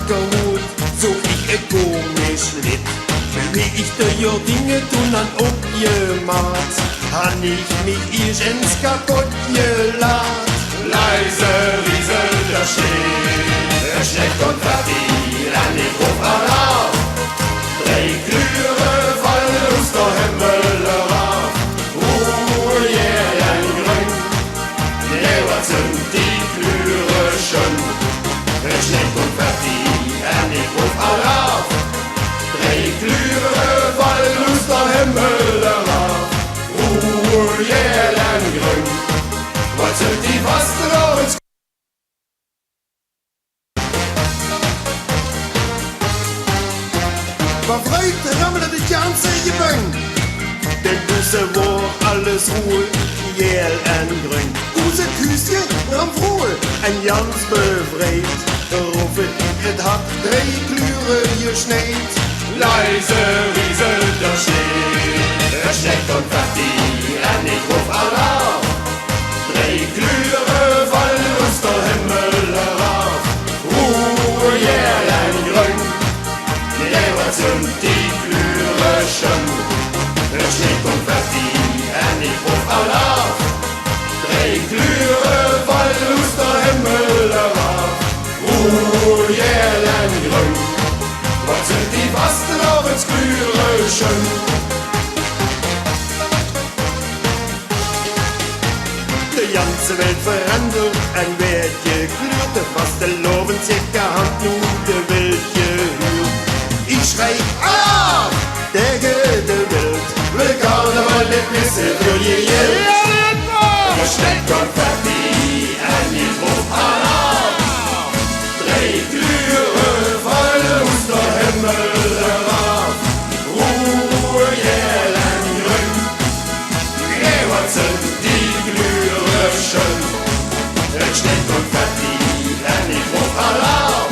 geholt, so ich et komisch Lied. Wie ich de jo Dinge tun an opgemacht, han ich mich irgens kaputt gelacht. Leise rieselt der Schnee, der schlägt und fertig an den Hofalarm. Drei Glühre fallen aus der Himmel herab. Oh yeah, ein Grün, yeah, was sind die Glühre schön. Der schlägt und fertig an den Hofalarm. Drei Glühre fallen aus der Himmel herab. Oh yeah, ein Grün, was sind die Fasten? War freit rammelt dit ganze Gebäng. Den Busse war alles ruhig, jähl en grün. Use Küsje am Frohl, en ganz befreit. Rufe et hat drei Glühre geschneit. Leise rieselt der Schnee, der schlägt und fertig an den Hofalarm. Drei Glühre fallen aus der Himmel herab. Oh yeah, ein Grün, yeah, was sind die Glühre schön. Der schlägt und fertig an den Hofalarm. Drei Glühre fallen aus der Himmel herab. Oh yeah, ein Grün, was sind die Fasten auf ins Glühre schön. Die ganze Welt verandert, ein Wert geglüht, was der Loben circa Hand nun der Welt gehört. Ich schrei, ah, der Welt, will Karneval nicht wissen, für je Der schlägt und fertig an den Hofalarm. Drei Glühre fallen aus der Himmel herab. Oh yeah, ein Grün, yeah, was sind die Glühre schön. Der schlägt und fertig an den Hofalarm.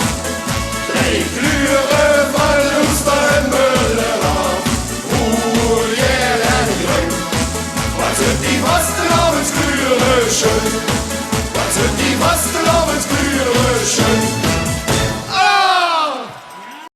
Drei Glühre fallen aus der Himmel herab. Oh yeah, ein Grün, was sind die Fasten auf ins Glühre schön. Was sind die Fasten